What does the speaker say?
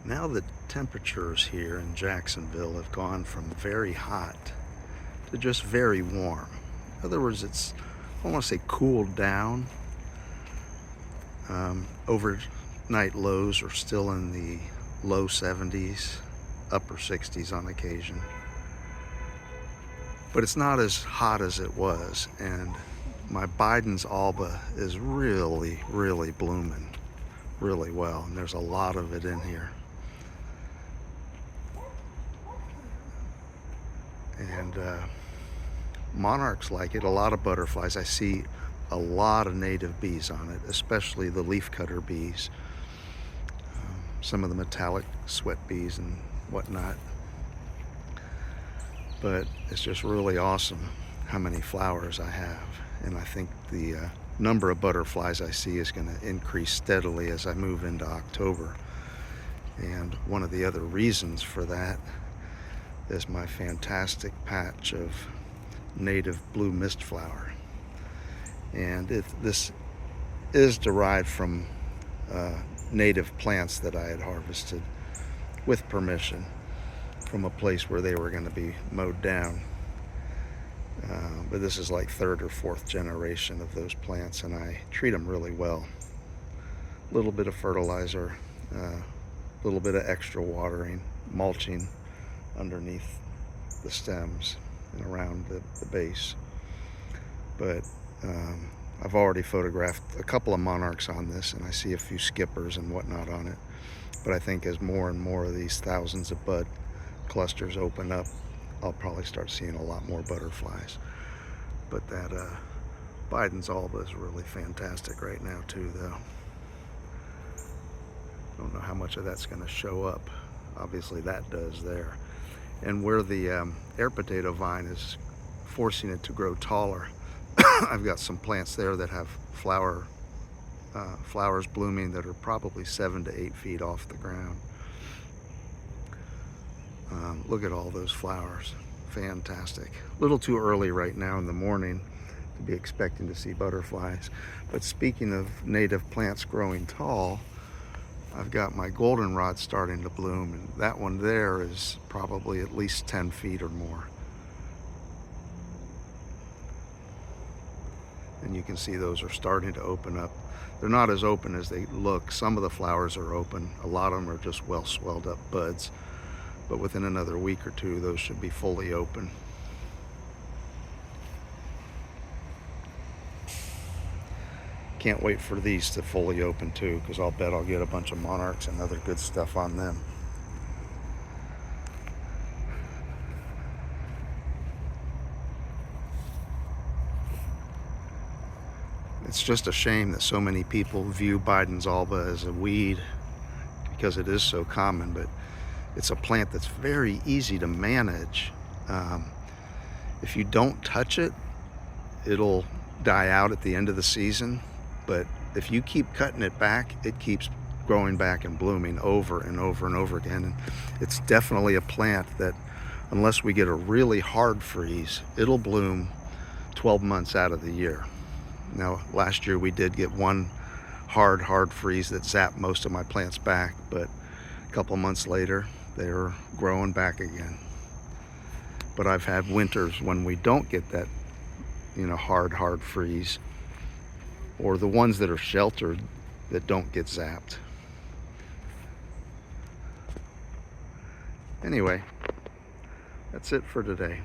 Now the temperatures here in Jacksonville have gone from very hot to just very warm. In other words, it's, I want to say, cooled down. Overnight lows are still in the low 70s, upper 60s on occasion. But it's not as hot as it was, and my Biden's alba is really, really blooming really well, and there's a lot of it in here. And monarchs like it, a lot of butterflies. I see a lot of native bees on it, especially the leafcutter bees, some of the metallic sweat bees and whatnot. But it's just really awesome how many flowers I have, and I think the number of butterflies I see is going to increase steadily as I move into October. And one of the other reasons for that is my fantastic patch of native blue mist flower. And this is derived from native plants that I had harvested with permission from a place where they were going to be mowed down. But this is like third or fourth generation of those plants, and I treat them really well. A little bit of fertilizer, a little bit of extra watering, mulching underneath the stems and around the base. But I've already photographed a couple of monarchs on this, and I see a few skippers and whatnot on it. But I think as more and more of these thousands of bud clusters open up, I'll probably start seeing a lot more butterflies. But that Biden's alba is really fantastic right now too, though. Don't know how much of that's going to show up. Obviously that does there. And where the air potato vine is forcing it to grow taller, I've got some plants there that have flowers blooming that are probably 7 to 8 feet off the ground. Look at all those flowers. Fantastic. A little too early right now in the morning to be expecting to see butterflies. But speaking of native plants growing tall, I've got my goldenrod starting to bloom, and that one there is probably at least 10 feet or more. And you can see those are starting to open up. They're not as open as they look. Some of the flowers are open. A lot of them are just well swelled up buds. But within another week or two, those should be fully open. Can't wait for these to fully open too, because I'll bet I'll get a bunch of monarchs and other good stuff on them. It's just a shame that so many people view Biden's alba as a weed because it is so common, but it's a plant that's very easy to manage. If you don't touch it, it'll die out at the end of the season. But if you keep cutting it back, it keeps growing back and blooming over and over and over again. And it's definitely a plant that, unless we get a really hard freeze, it'll bloom 12 months out of the year. Now, last year we did get one hard freeze that zapped most of my plants back, but a couple months later, they're growing back again. But I've had winters when we don't get that, hard freeze, or the ones that are sheltered that don't get zapped. Anyway, that's it for today.